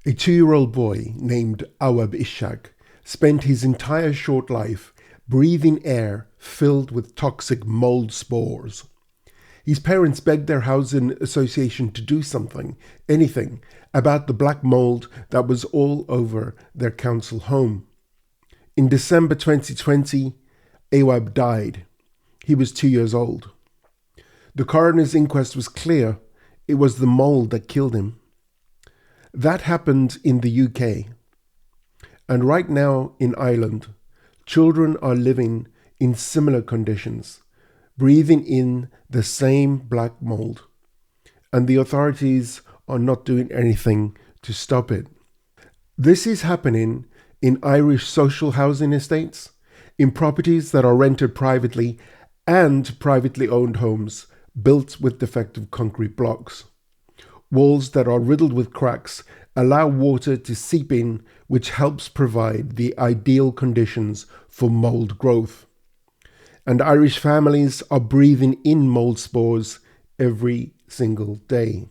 A 2-year-old boy named Awab Ishak spent his entire short life breathing air filled with toxic mould spores. His parents begged their housing association to do something, anything, about the black mould that was all over their council home. In December 2020, Awab died. He was 2 years old. The coroner's inquest was clear. It was the mould that killed him. That happened in the UK. And right now in Ireland, children are living in similar conditions, breathing in the same black mould. And the authorities are not doing anything to stop it. This is happening in Irish social housing estates, in properties that are rented privately, and privately owned homes built with defective concrete blocks. Walls that are riddled with cracks allow water to seep in, which helps provide the ideal conditions for mould growth. And Irish families are breathing in mould spores every single day.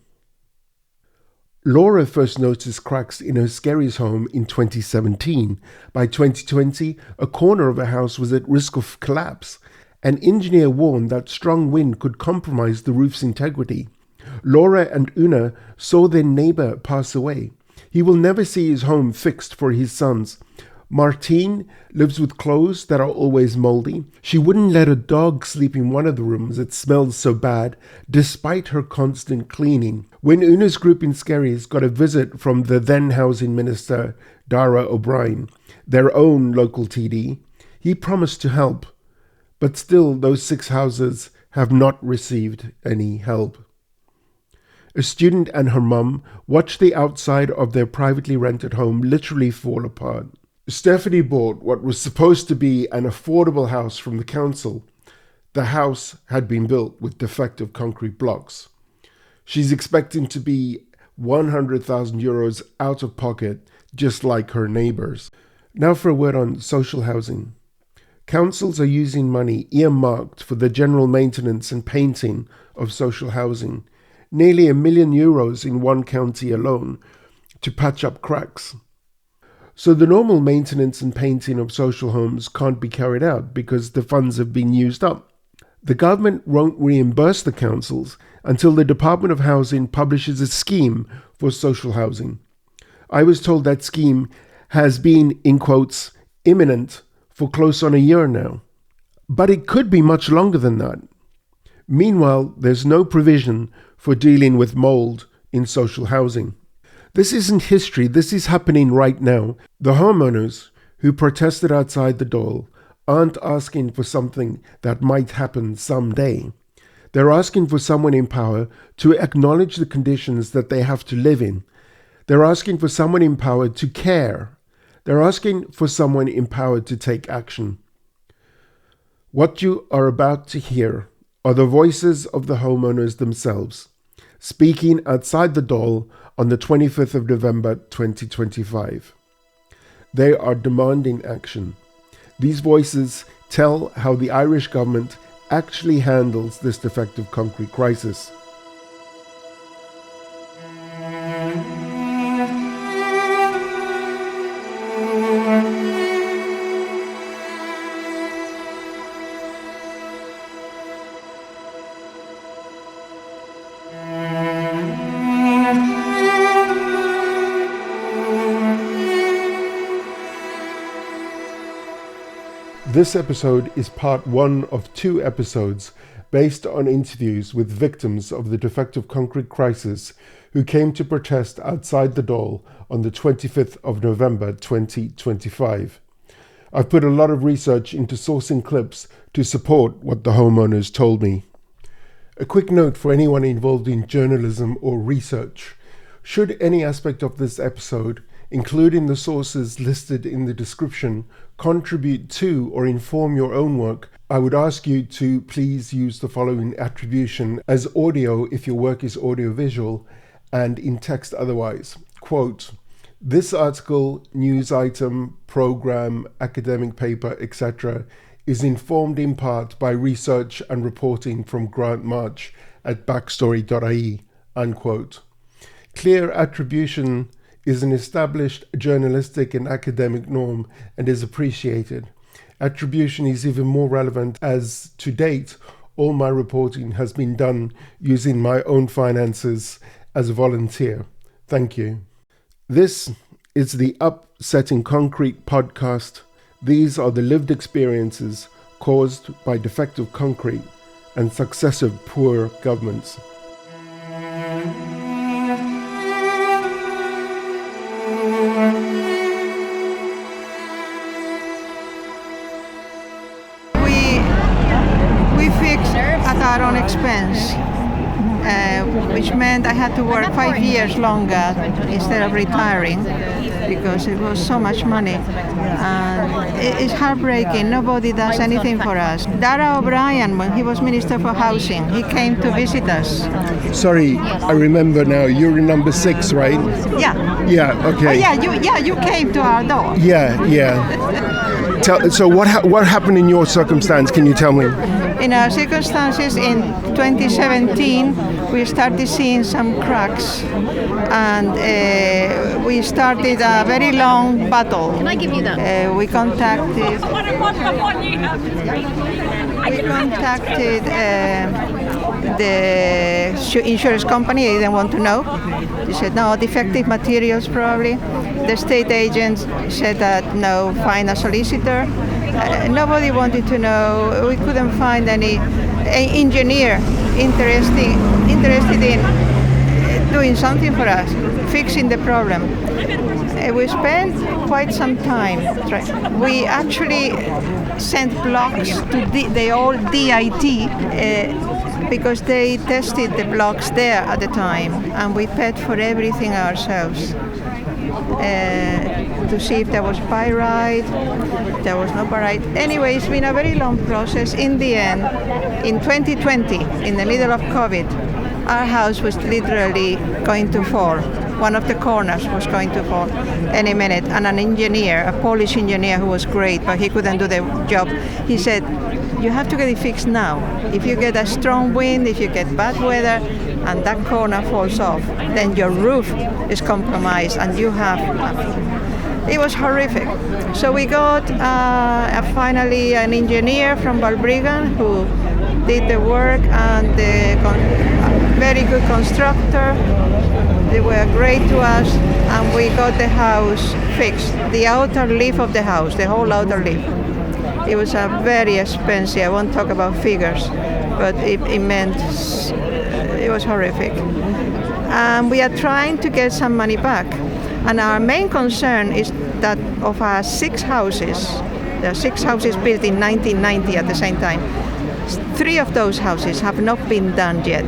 Laura first noticed cracks in her Skerries home in 2017. By 2020, a corner of her house was at risk of collapse. An engineer warned that strong wind could compromise the roof's integrity. Laura and Una saw their neighbour pass away. He will never see his home fixed for his sons. Martine lives with clothes that are always mouldy. She wouldn't let a dog sleep in one of the rooms, it smells so bad, despite her constant cleaning. When Una's group in Skerries got a visit from the then Housing Minister, Dara O'Brien, their own local TD, he promised to help. But still, those 6 houses have not received any help. A student and her mum watched the outside of their privately rented home literally fall apart. Stephanie bought what was supposed to be an affordable house from the council. The house had been built with defective concrete blocks. She's expecting to be 100,000 euros out of pocket, just like her neighbours. Now for a word on social housing. Councils are using money earmarked for the general maintenance and painting of social housing, nearly €1 million in one county alone, to patch up cracks. So the normal maintenance and painting of social homes can't be carried out because the funds have been used up. The government won't reimburse the councils until the Department of Housing publishes a scheme for social housing. I was told that scheme has been, in quotes, imminent for close on a year now. But it could be much longer than that. Meanwhile, there's no provision for dealing with mould in social housing. This isn't history, this is happening right now. The homeowners who protested outside the Dáil aren't asking for something that might happen someday. They're asking for someone in power to acknowledge the conditions that they have to live in. They're asking for someone in power to care. They're asking for someone empowered to take action. What you are about to hear are the voices of the homeowners themselves, speaking outside the Dáil on the 25th of November 2025. They are demanding action. These voices tell how the Irish government actually handles this defective concrete crisis. This episode is part 1 of 2 episodes based on interviews with victims of the defective concrete crisis who came to protest outside the Dáil on the 25th of November 2025. I've put a lot of research into sourcing clips to support what the homeowners told me. A quick note for anyone involved in journalism or research. Should any aspect of this episode, including the sources listed in the description, contribute to or inform your own work, I would ask you to please use the following attribution as audio if your work is audiovisual and in text otherwise. Quote, this article, news item, program, academic paper, etc. is informed in part by research and reporting from Grant March at Backstory.ie, unquote. Clear attribution is an established journalistic and academic norm and is appreciated. Attribution is even more relevant as, to date, all my reporting has been done using my own finances as a volunteer. Thank you. This is the Upsetting Concrete podcast. These are the lived experiences caused by defective concrete and successive poor governments. We fixed at our own expense, which meant I had to work 5 years longer instead of retiring because it was so much money. And it's heartbreaking. Nobody does anything for us. Darragh O'Brien, when he was Minister for Housing, he came to visit us. Sorry, I remember now. You're in number 6, right? Yeah. Yeah, okay. Oh, you came to our door. Yeah. So what happened in your circumstance? Can you tell me? In our circumstances in 2017, we started seeing some cracks, and we started a very long battle. Can I give you that? We contacted the insurance company. They didn't want to know. They said no, defective materials probably. The state agent said that no, find a solicitor. Nobody wanted to know. We couldn't find any engineer interested in doing something for us, fixing the problem. We spent quite some time. We actually sent blocks to the old DIT because they tested the blocks there at the time, and we paid for everything ourselves. To see if there was pyrite, there was no pyrite. Anyway, it's been a very long process. In the end, in 2020, in the middle of COVID, our house was literally going to fall. One of the corners was going to fall any minute. And an engineer, a Polish engineer who was great, but he couldn't do the job, he said, you have to get it fixed now. If you get a strong wind, if you get bad weather, and that corner falls off, then your roof is compromised and you have nothing. It was horrific. So we got finally an engineer from Balbriggan who did the work, and a very good constructor. They were great to us, and we got the house fixed. The outer leaf of the house, the whole outer leaf. It was very expensive. I won't talk about figures, but it meant it was horrific. We are trying to get some money back. And our main concern is that of our 6 houses, there are 6 houses built in 1990 at the same time, 3 of those houses have not been done yet.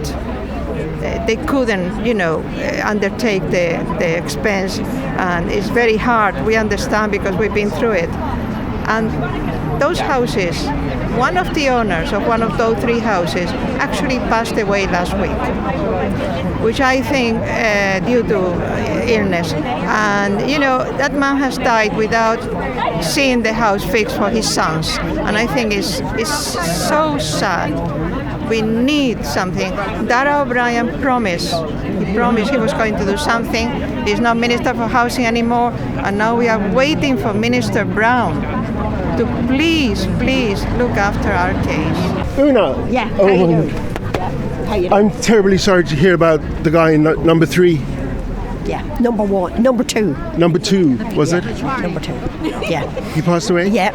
They couldn't, undertake the expense, and it's very hard. We understand because we've been through it. And those houses, one of the owners of one of those 3 houses actually passed away last week, which I think due to illness. And, that man has died without seeing the house fixed for his sons. And I think it's so sad. We need something. Darragh O'Brien promised. He promised he was going to do something. He's not Minister for Housing anymore. And now we are waiting for Minister Brown to please look after our case. Una! Yeah, how you doing? How you doing? I'm terribly sorry to hear about the guy in number 3. Yeah, number 2. Number 2, was it? Number 2, yeah. He passed away? Yeah.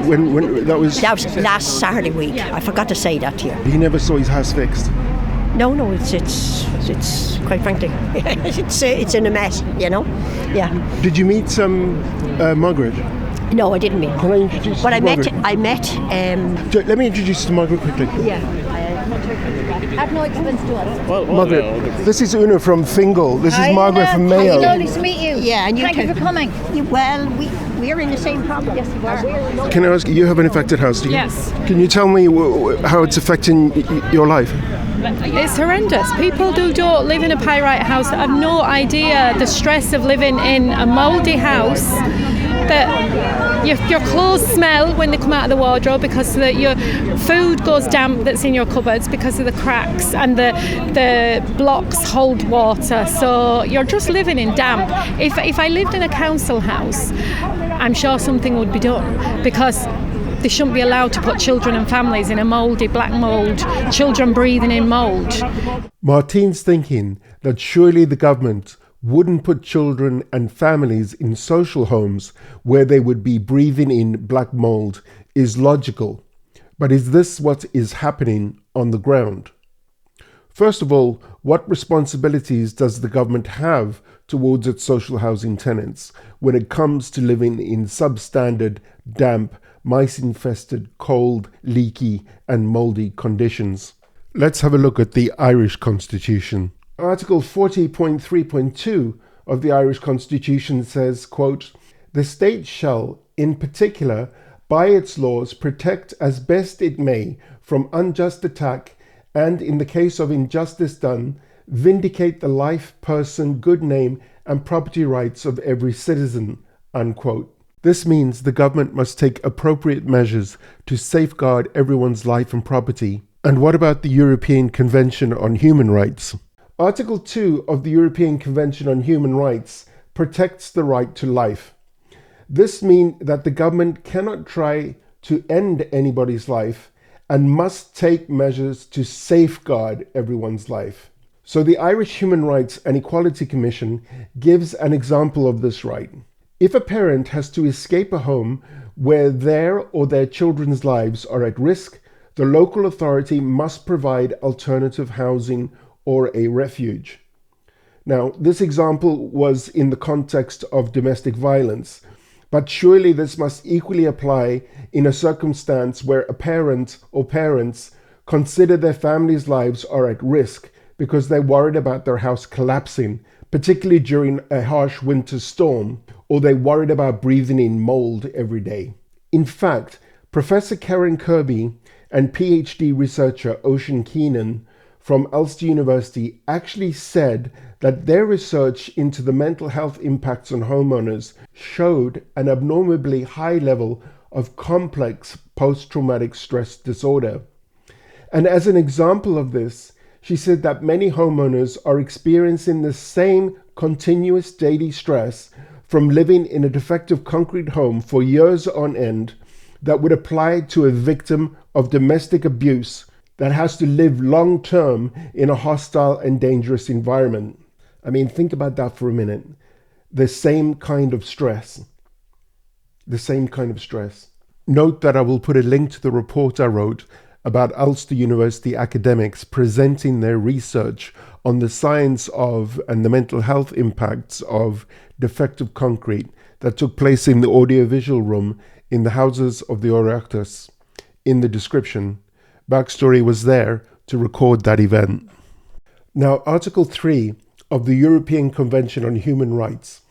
When that was last Saturday week. I forgot to say that to you. He never saw his house fixed. No, it's quite frankly, it's in a mess, Yeah. Did you meet Margaret? No, I didn't meet. Can I introduce you But to Margaret? I met. Let me introduce you to Margaret quickly. Yeah. At no expense to us. Margaret, this is Una from Fingal. This is Margaret from Mayo. Nice to meet you. Yeah, and you Thank you for coming. Well, we're in the same problem. Yes, we are. Can I ask, you have an affected house, do you? Yes. Can you tell me how it's affecting your life? It's horrendous. People who don't live in a pyrite house have no idea the stress of living in a mouldy house, that your clothes smell when they come out of the wardrobe because your food goes damp that's in your cupboards because of the cracks, and the blocks hold water, so you're just living in damp. If I lived in a council house, I'm sure something would be done, because they shouldn't be allowed to put children and families in a mouldy black mould, children breathing in mould. Martine's thinking that surely the government wouldn't put children and families in social homes where they would be breathing in black mould is logical. But is this what is happening on the ground? First of all, what responsibilities does the government have towards its social housing tenants when it comes to living in substandard, damp, mice-infested, cold, leaky and mouldy conditions? Let's have a look at the Irish Constitution. Article 40.3.2 of the Irish Constitution says, quote, "The state shall, in particular, by its laws, protect as best it may from unjust attack, and in the case of injustice done, vindicate the life, person, good name, and property rights of every citizen," unquote. This means the government must take appropriate measures to safeguard everyone's life and property. And what about the European Convention on Human Rights? Article 2 of the European Convention on Human Rights protects the right to life. This means that the government cannot try to end anybody's life and must take measures to safeguard everyone's life. So the Irish Human Rights and Equality Commission gives an example of this right. If a parent has to escape a home where their or their children's lives are at risk, the local authority must provide alternative housing or a refuge. Now, this example was in the context of domestic violence, but surely this must equally apply in a circumstance where a parent or parents consider their family's lives are at risk because they're worried about their house collapsing, particularly during a harsh winter storm, or they're worried about breathing in mold every day. In fact, Professor Karen Kirby and PhD researcher Ocean Keenan from Ulster University actually said that their research into the mental health impacts on homeowners showed an abnormally high level of complex post-traumatic stress disorder. And as an example of this, she said that many homeowners are experiencing the same continuous daily stress from living in a defective concrete home for years on end that would apply to a victim of domestic abuse that has to live long term in a hostile and dangerous environment. I mean, think about that for a minute. The same kind of stress. The same kind of stress. Note that I will put a link to the report I wrote about Ulster University academics presenting their research on the science of and the mental health impacts of defective concrete that took place in the audiovisual room in the houses of the Oireachtas in the description. Backstory was there to record that event. Now, Article 3 of the European Convention on Human Rights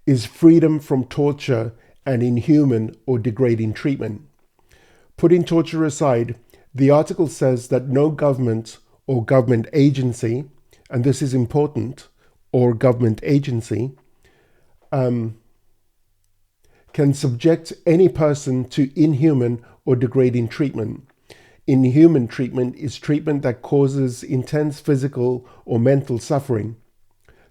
is freedom from torture and inhuman or degrading treatment. Putting torture aside, the article says that no government or government agency, and this is important, or government agency, can subject any person to inhuman or degrading treatment. Inhuman treatment is treatment that causes intense physical or mental suffering.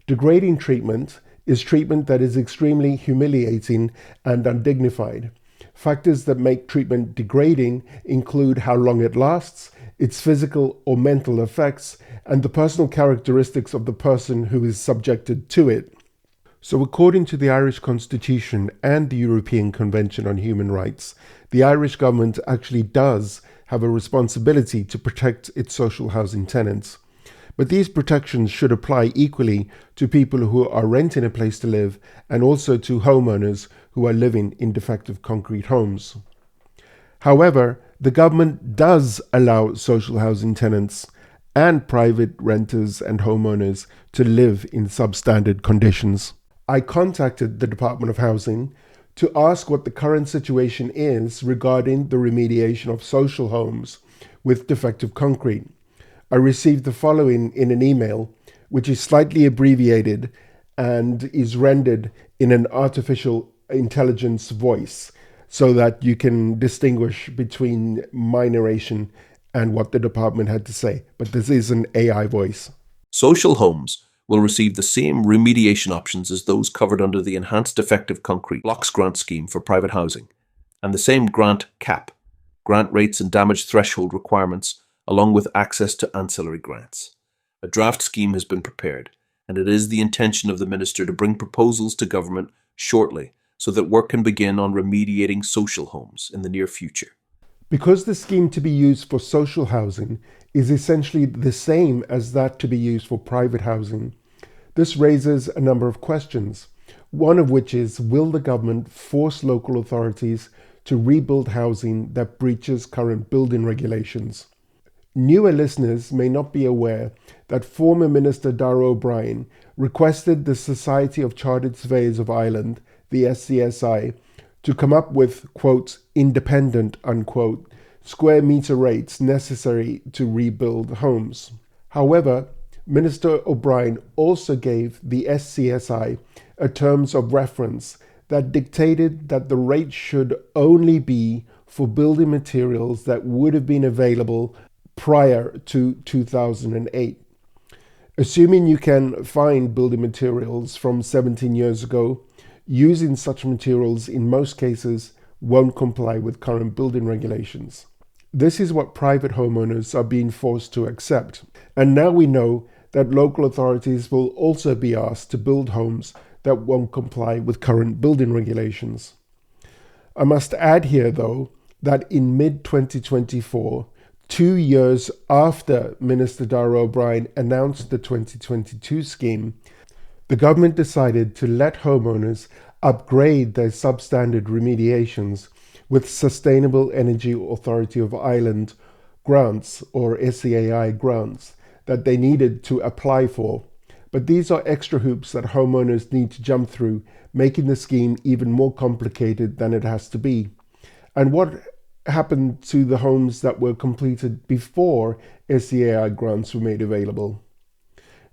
Degrading treatment is treatment that is extremely humiliating and undignified. Factors that make treatment degrading include how long it lasts, its physical or mental effects, and the personal characteristics of the person who is subjected to it. So according to the Irish Constitution and the European Convention on Human Rights, the Irish government actually does have a responsibility to protect its social housing tenants. But these protections should apply equally to people who are renting a place to live and also to homeowners who are living in defective concrete homes. However, the government does allow social housing tenants and private renters and homeowners to live in substandard conditions. I contacted the Department of Housing to ask what the current situation is regarding the remediation of social homes with defective concrete. I received the following in an email, which is slightly abbreviated and is rendered in an artificial intelligence voice so that you can distinguish between my narration and what the department had to say. But this is an AI voice. Social homes will receive the same remediation options as those covered under the Enhanced Defective Concrete Blocks Grant Scheme for private housing, and the same grant cap, grant rates and damage threshold requirements, along with access to ancillary grants. A draft scheme has been prepared, and it is the intention of the Minister to bring proposals to government shortly so that work can begin on remediating social homes in the near future. Because the scheme to be used for social housing is essentially the same as that to be used for private housing, this raises a number of questions, one of which is, will the government force local authorities to rebuild housing that breaches current building regulations? Newer listeners may not be aware that former Minister Dáil O'Brien requested the Society of Chartered Surveyors of Ireland, the SCSI, to come up with, quote, independent, unquote, square metre rates necessary to rebuild homes. However, Minister O'Brien also gave the SCSI a terms of reference that dictated that the rate should only be for building materials that would have been available prior to 2008. Assuming you can find building materials from 17 years ago, using such materials in most cases won't comply with current building regulations. This is what private homeowners are being forced to accept. And now we know that local authorities will also be asked to build homes that won't comply with current building regulations. I must add here, though, that in mid-2024, 2 years after Minister Dáil O'Brien announced the 2022 scheme, the government decided to let homeowners upgrade their substandard remediations with Sustainable Energy Authority of Ireland grants, or SEAI grants, that they needed to apply for. But these are extra hoops that homeowners need to jump through, making the scheme even more complicated than it has to be. And what happened to the homes that were completed before SEAI grants were made available?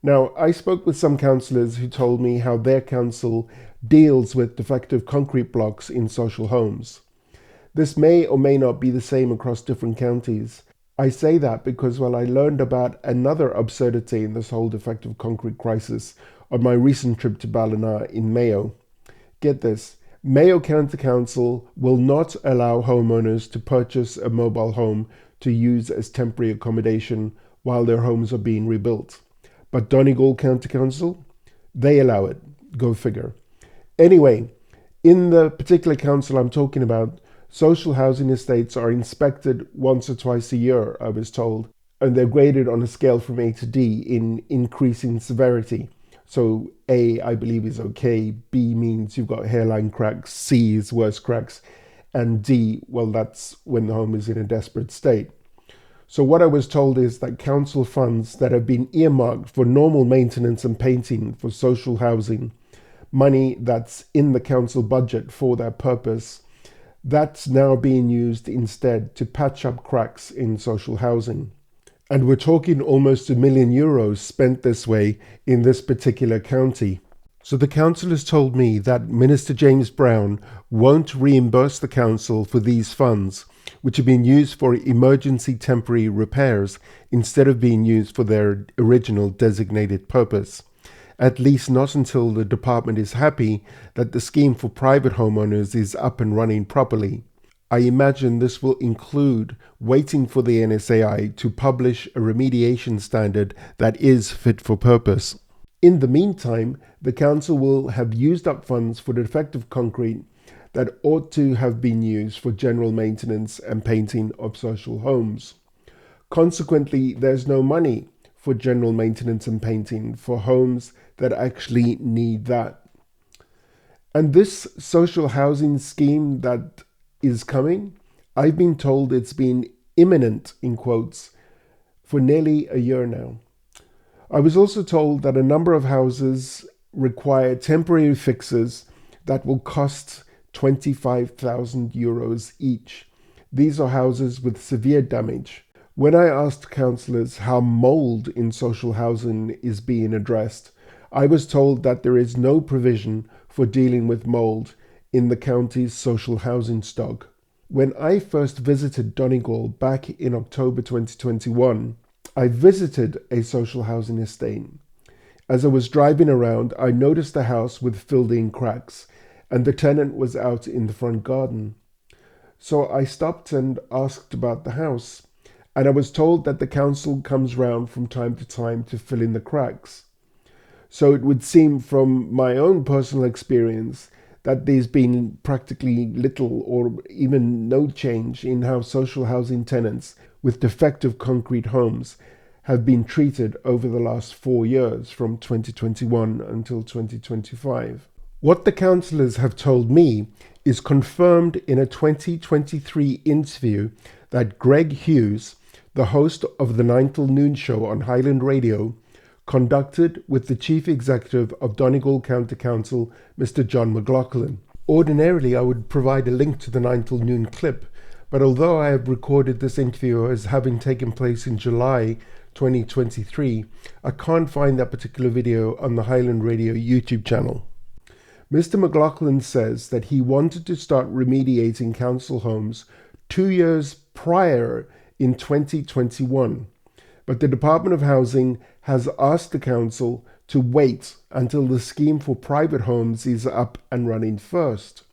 Now, I spoke with some councillors who told me how their council deals with defective concrete blocks in social homes. This may or may not be the same across different counties. I say that because, well, I learned about another absurdity in this whole defective concrete crisis on my recent trip to Ballina in Mayo. Get this, Mayo County Council will not allow homeowners to purchase a mobile home to use as temporary accommodation while their homes are being rebuilt. But Donegal County Council, they allow it. Go figure. Anyway, in the particular council I'm talking about, social housing estates are inspected once or twice a year, I was told, and they're graded on a scale from A to D in increasing severity. So A, I believe, is okay, B means you've got hairline cracks, C is worse cracks, and D, well, that's when the home is in a desperate state. So what I was told is that council funds that have been earmarked for normal maintenance and painting for social housing, money that's in the council budget for that purpose, that's now being used instead to patch up cracks in social housing. And we're talking almost €1 million spent this way in this particular county. So the council has told me that Minister James Brown won't reimburse the council for these funds, which are being used for emergency temporary repairs instead of being used for their original designated purpose. At least not until the department is happy that the scheme for private homeowners is up and running properly. I imagine this will include waiting for the NSAI to publish a remediation standard that is fit for purpose. In the meantime, the council will have used up funds for defective concrete that ought to have been used for general maintenance and painting of social homes. Consequently, there's no money for general maintenance and painting for homes that actually need that. And this social housing scheme that is coming, I've been told it's been imminent, in quotes, for nearly a year now. I was also told that a number of houses require temporary fixes that will cost €25,000 each. These are houses with severe damage. When I asked councillors how mould in social housing is being addressed, I was told that there is no provision for dealing with mould in the county's social housing stock. When I first visited Donegal back in October 2021, I visited a social housing estate. As I was driving around, I noticed a house with filled-in cracks, and the tenant was out in the front garden. So I stopped and asked about the house, and I was told that the council comes round from time to time to fill in the cracks. So it would seem from my own personal experience that there's been practically little or even no change in how social housing tenants with defective concrete homes have been treated over the last 4 years, from 2021 until 2025. What the councillors have told me is confirmed in a 2023 interview that Greg Hughes, the host of the 9 till noon show on Highland Radio, conducted with the Chief Executive of Donegal County Council, Mr. John McLaughlin. Ordinarily, I would provide a link to the 9 till noon clip, but although I have recorded this interview as having taken place in July 2023, I can't find that particular video on the Highland Radio YouTube channel. Mr. McLaughlin says that he wanted to start remediating council homes 2 years prior in 2021, but the Department of Housing has asked the council to wait until the scheme for private homes is up and running first.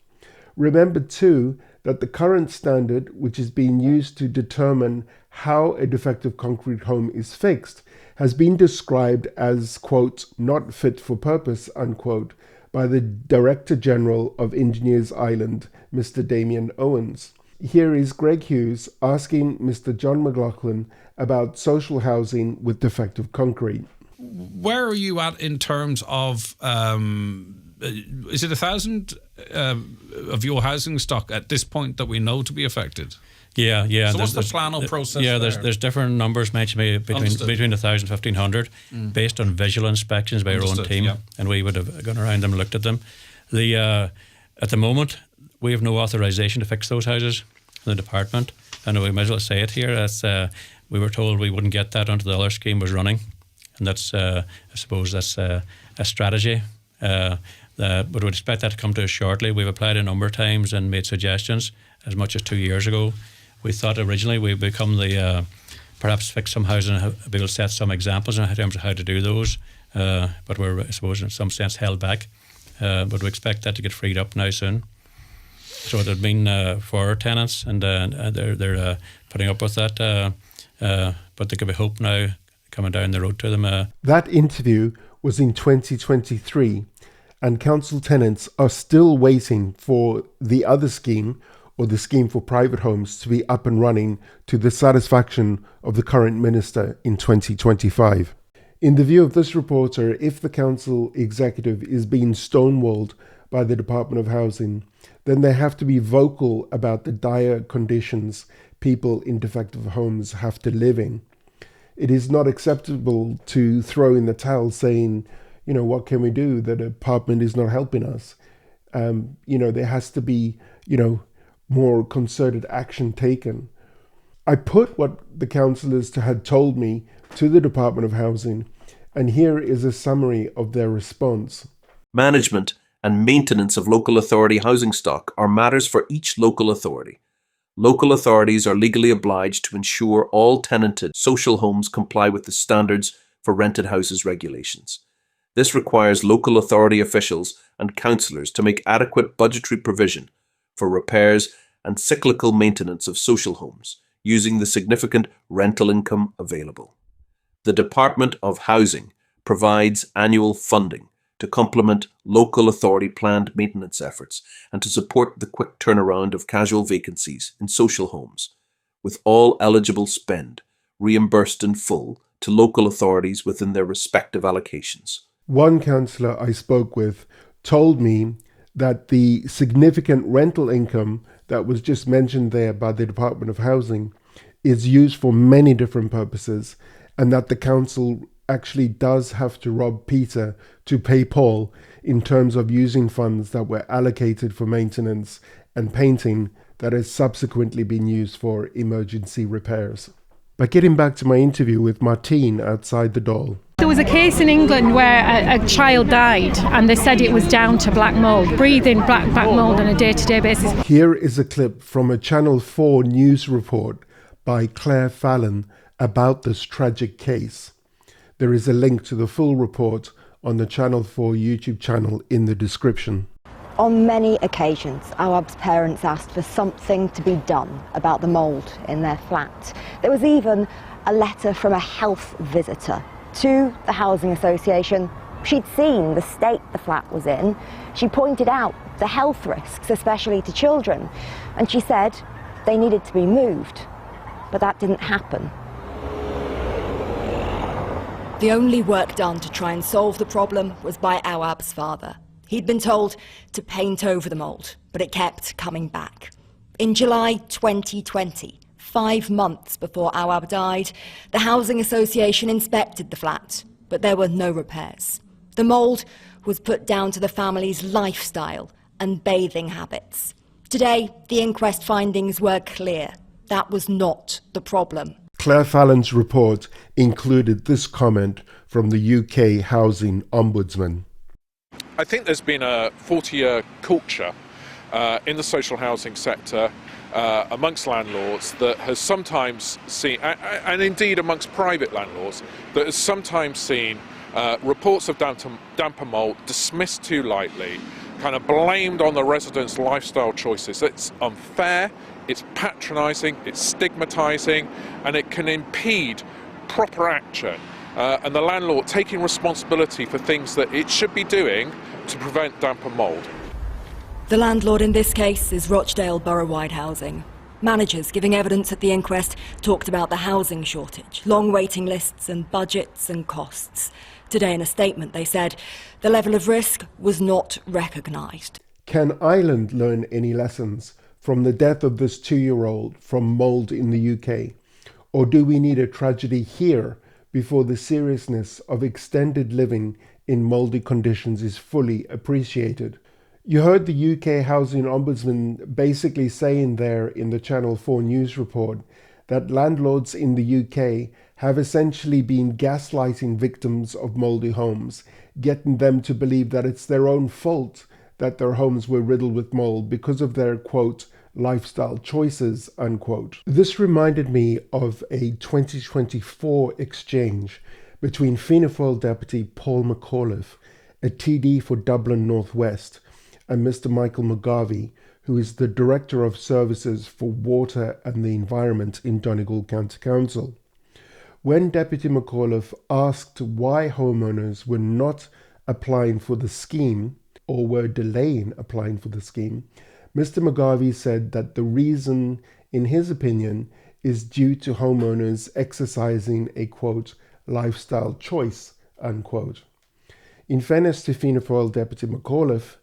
Remember too that the current standard, which is being used to determine how a defective concrete home is fixed, has been described as, quote, not fit for purpose, unquote, by the Director General of Engineers Ireland, Mr. Damien Owens. Here is Greg Hughes asking Mr. John McLaughlin about social housing with defective concrete. Where are you at in terms of, is it 1,000 of your housing stock at this point that we know to be affected? Yeah. So what's the plan or process? Yeah, there? there's different numbers mentioned between 1,000 and 1,500 based on visual inspections by our own team, yeah. and we would have gone around them and looked at them. At the moment, we have no authorisation to fix those houses in the department, and we might as well say it here. That's, we were told we wouldn't get that until the other scheme was running, and that's I suppose that's a strategy. But we'd expect that to come to us shortly. We've applied a number of times and made suggestions as much as 2 years ago. We thought originally we'd become the perhaps fix some housing and be able to set some examples in terms of how to do those, but we're, I suppose, in some sense held back. But we expect that to get freed up now soon. So it would mean for our tenants, and they're putting up with that, but there could be hope now coming down the road to them. That interview was in 2023, and council tenants are still waiting for the other scheme, or the scheme for private homes, to be up and running to the satisfaction of the current minister in 2025. In the view of this reporter, if the council executive is being stonewalled by the Department of Housing, then they have to be vocal about the dire conditions people in defective homes have to live in. It is not acceptable to throw in the towel saying, what can we do? The department is not helping us. There has to be, more concerted action taken. I put what the councillors had told me to the Department of Housing, and here is a summary of their response. Management and maintenance of local authority housing stock are matters for each local authority. Local authorities are legally obliged to ensure all tenanted social homes comply with the standards for rented houses regulations. This requires local authority officials and councillors to make adequate budgetary provision for repairs and cyclical maintenance of social homes using the significant rental income available. The Department of Housing provides annual funding to complement local authority planned maintenance efforts and to support the quick turnaround of casual vacancies in social homes, with all eligible spend reimbursed in full to local authorities within their respective allocations. One councillor I spoke with told me that the significant rental income that was just mentioned there by the Department of Housing is used for many different purposes, and that the council actually does have to rob Peter to pay Paul in terms of using funds that were allocated for maintenance and painting that has subsequently been used for emergency repairs. But getting back to my interview with Martine outside the Dáil. There was a case in England where a child died and they said it was down to black mould, breathing black mould on a day-to-day basis. Here is a clip from a Channel 4 news report by Claire Fallon about this tragic case. There is a link to the full report on the Channel 4 YouTube channel in the description. On many occasions, Awab's parents asked for something to be done about the mould in their flat. There was even a letter from a health visitor to the Housing Association. She'd seen the state the flat was in. She pointed out the health risks, especially to children, and she said they needed to be moved. But that didn't happen. The only work done to try and solve the problem was by Awab's father. He'd been told to paint over the mould, but it kept coming back. In July 2020, 5 months before Awab died, the Housing Association inspected the flat, but there were no repairs. The mould was put down to the family's lifestyle and bathing habits. Today, the inquest findings were clear. That was not the problem. Claire Fallon's report included this comment from the UK Housing Ombudsman. I think there's been a 40-year culture in the social housing sector amongst landlords that has sometimes seen, and indeed amongst private landlords, that has sometimes seen reports of damp and mould dismissed too lightly, kind of blamed on the residents' lifestyle choices. It's unfair, it's patronising, it's stigmatising, and it can impede proper action and the landlord taking responsibility for things that it should be doing to prevent damp and mould. The landlord in this case is Rochdale Borough-wide Housing. Managers giving evidence at the inquest talked about the housing shortage, long waiting lists and budgets and costs. Today in a statement they said the level of risk was not recognised. Can Ireland learn any lessons from the death of this 2-year-old from mould in the UK? Or do we need a tragedy here before the seriousness of extended living in mouldy conditions is fully appreciated? You heard the UK Housing Ombudsman basically saying there in the Channel 4 news report that landlords in the UK have essentially been gaslighting victims of mouldy homes, getting them to believe that it's their own fault that their homes were riddled with mould because of their, quote, lifestyle choices, unquote. This reminded me of a 2024 exchange between Fianna Fáil Deputy Paul McAuliffe, a TD for Dublin North West, and Mr. Michael McGarvey, who is the Director of Services for Water and the Environment in Donegal County Council. When Deputy McAuliffe asked why homeowners were not applying for the scheme or were delaying applying for the scheme, Mr. McGarvey said that the reason, in his opinion, is due to homeowners exercising a, quote, lifestyle choice, unquote. In fairness to Fianna Fáil Deputy McAuliffe,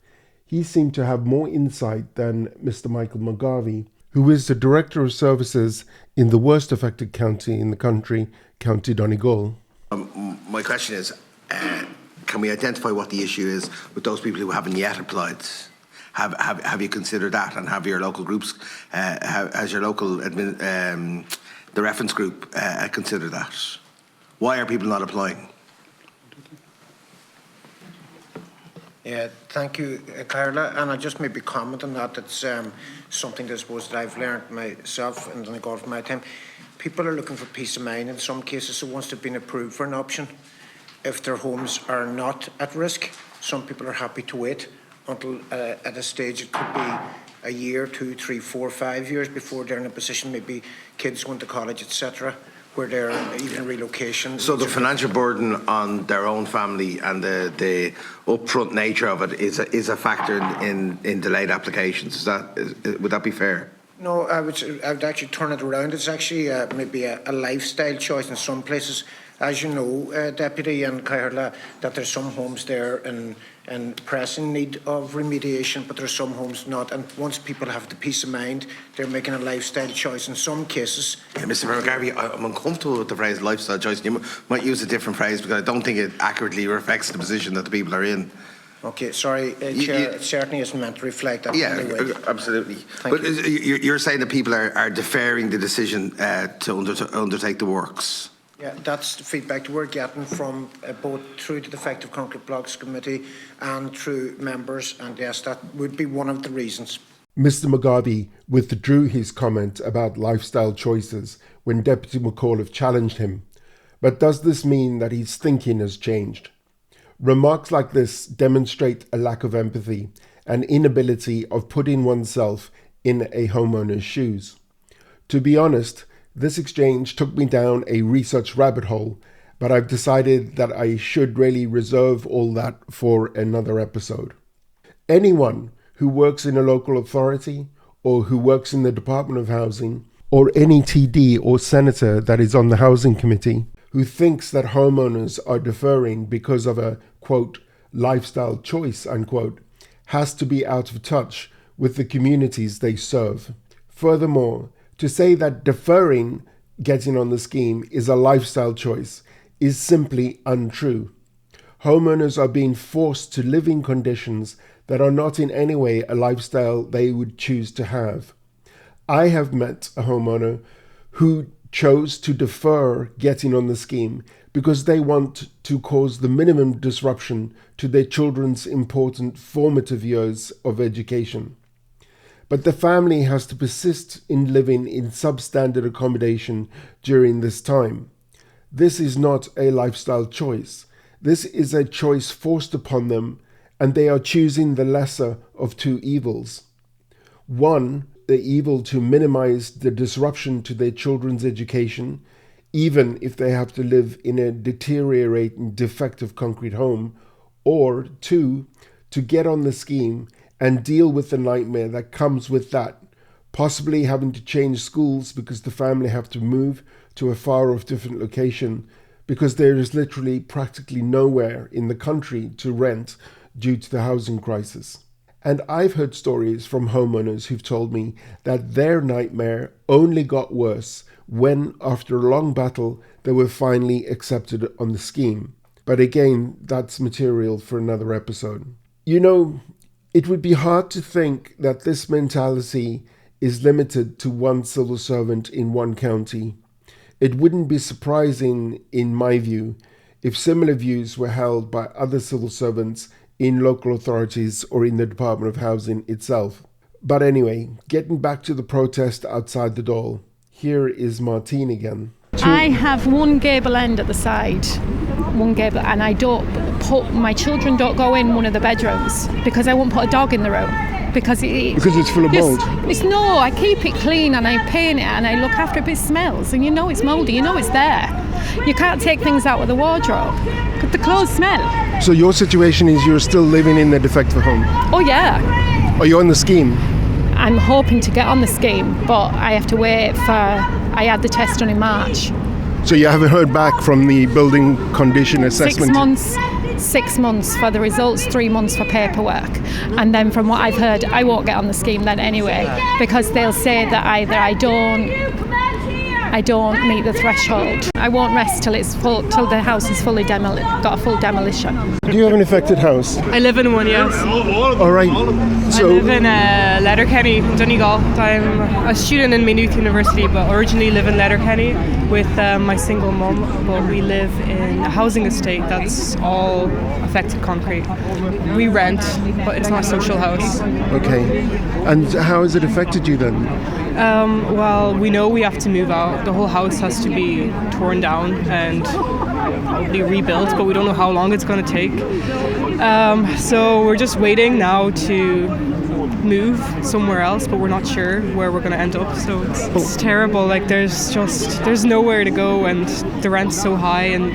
he seemed to have more insight than Mr. Michael McGarvey, who is the Director of Services in the worst affected county in the country, County Donegal. My question is, can we identify what the issue is with those people who haven't yet applied? Have you considered that, and have your local groups, has your local the reference group considered that? Why are people not applying? Yeah, thank you, Carla. And I just maybe comment on that. It's something I suppose that I've learned myself in Donegal from my time. People are looking for peace of mind in some cases. So once they've been approved for an option, if their homes are not at risk, some people are happy to wait until at a stage it could be a year, 2, 3, 4, 5 years before they're in a position, maybe kids going to college, etc., where they're even relocation. So the financial burden on their own family and the upfront nature of it is a factor in delayed applications. Would that be fair? No, I would actually turn it around. It's actually maybe a lifestyle choice in some places. As you know, Deputy and Carla, that there's some homes there in pressing need of remediation, but there's some homes not. And once people have the peace of mind, they're making a lifestyle choice in some cases. Yeah, Mr. McGarvey, I'm uncomfortable with the phrase lifestyle choice. You might use a different phrase because I don't think it accurately reflects the position that the people are in. Okay, sorry, Chair, it certainly isn't meant to reflect that. Yeah, anyway. absolutely. Thank But you're saying that people are deferring the decision to undertake the works? Yeah, that's the feedback that we're getting from both through the Defective Concrete Blocks Committee and through members, and yes, that would be one of the reasons. Mr McGarvey withdrew his comment about lifestyle choices when Deputy McAuliffe challenged him. But does this mean that his thinking has changed? Remarks like this demonstrate a lack of empathy and inability of putting oneself in a homeowner's shoes. To be honest, this exchange took me down a research rabbit hole, but I've decided that I should really reserve all that for another episode. Anyone who works in a local authority or who works in the Department of Housing or any TD or senator that is on the Housing Committee who thinks that homeowners are deferring because of a, quote, lifestyle choice, unquote, has to be out of touch with the communities they serve. Furthermore, to say that deferring getting on the scheme is a lifestyle choice is simply untrue. Homeowners are being forced to live in conditions that are not in any way a lifestyle they would choose to have. I have met a homeowner who chose to defer getting on the scheme because they want to cause the minimum disruption to their children's important formative years of education. But the family has to persist in living in substandard accommodation during this time. This is not a lifestyle choice. This is a choice forced upon them, and they are choosing the lesser of two evils. One, the evil to minimize the disruption to their children's education, even if they have to live in a deteriorating, defective concrete home, or two, to get on the scheme and deal with the nightmare that comes with that, possibly having to change schools because the family have to move to a far off different location because there is literally practically nowhere in the country to rent due to the housing crisis. And I've heard stories from homeowners who've told me that their nightmare only got worse when, after a long battle, they were finally accepted on the scheme. But again, that's material for another episode. You know, it would be hard to think that this mentality is limited to one civil servant in one county. It wouldn't be surprising, in my view, if similar views were held by other civil servants in local authorities or in the Department of Housing itself. But anyway, getting back to the protest outside the Dáil, here is Martine again. I have one gable end at the side, and I don't put, my children don't go in one of the bedrooms because I won't put a dog in the room. Because it's full of mould? No, I keep it clean and I paint it and I look after it, but it smells and you know it's mouldy, you know it's there. You can't take things out of the wardrobe because the clothes smell. So your situation is you're still living in the defective home? Oh yeah. Are you on the scheme? I'm hoping to get on the scheme, but I have to wait for, I had the test done in March. So you haven't heard back from the building condition assessment? 6 months for the results, 3 months for paperwork. And then from what I've heard, I won't get on the scheme then anyway, because they'll say that either I don't meet the threshold. I won't rest till it's full, till the house is fully got a full demolition. Do you have an affected house? I live in one, yes. All right. So I live in Letterkenny, Donegal. I'm a student in Maynooth University, but originally live in Letterkenny with my single mum. But we live in a housing estate that's all affected concrete. We rent, but it's not a social house. Okay. And how has it affected you then? Well, we know we have to move out. The whole house has to be torn down and probably rebuilt, but we don't know how long it's going to take. So we're just waiting now to move somewhere else, but we're not sure where we're going to end up. So it's terrible. Like there's nowhere to go, and the rent's so high, and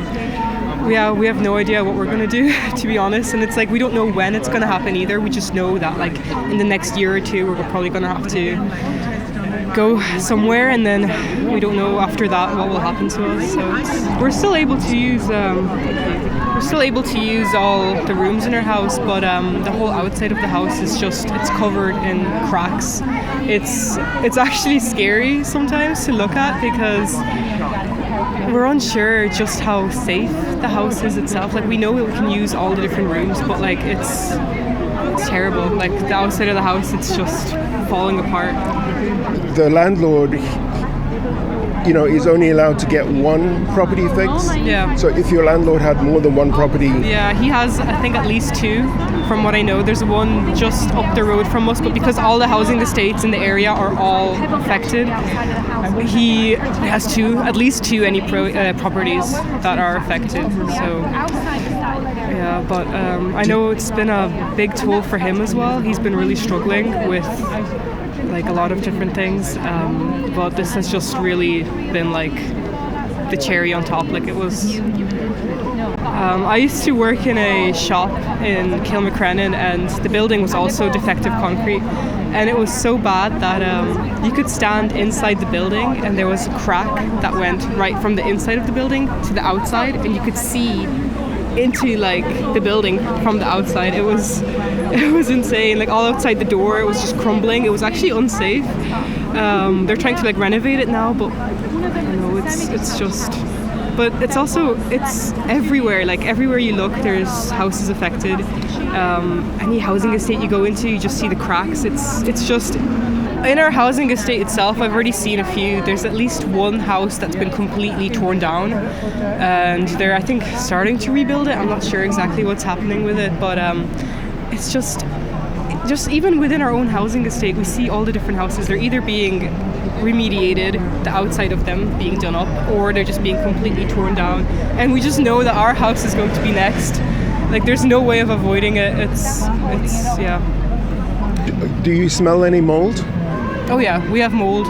we have no idea what we're going to do, to be honest. And it's like we don't know when it's going to happen either. We just know that like in the next year or two, we're probably going to have to go somewhere, and then we don't know after that what will happen to us. So we're still able to use all the rooms in our house, but the whole outside of the house is it's covered in cracks. It's actually scary sometimes to look at because we're unsure just how safe the house is itself. Like, we know we can use all the different rooms, but like it's terrible. Like, the outside of the house, it's just falling apart. The landlord, is only allowed to get one property fixed. Yeah. So if your landlord had more than one property... Yeah, he has, I think, at least two, from what I know. There's one just up the road from us, but because all the housing estates in the area are all affected, he has at least two properties that are affected. So, yeah, but I know it's been a big toll for him as well. He's been really struggling with like a lot of different things, but this has just really been like the cherry on top. Like, it was I used to work in a shop in Kilmacrennan, and the building was also defective concrete, and it was so bad that you could stand inside the building and there was a crack that went right from the inside of the building to the outside, and you could see into like the building from the outside. It was insane. Like, all outside the door, it was just crumbling. It was actually unsafe. They're trying to like renovate it now, but I don't know, it's just, but it's everywhere. Like, everywhere you look, there's houses affected. Any housing estate you go into, you just see the cracks. It's just, in our housing estate itself, I've already seen a few. There's at least one house that's been completely torn down, and they're, I think, starting to rebuild it. I'm not sure exactly what's happening with it, but it's just even within our own housing estate, we see all the different houses. They're either being remediated, the outside of them being done up, or they're just being completely torn down. And we just know that our house is going to be next. Like, there's no way of avoiding it. It's yeah. Do you smell any mould? Oh yeah, we have mould.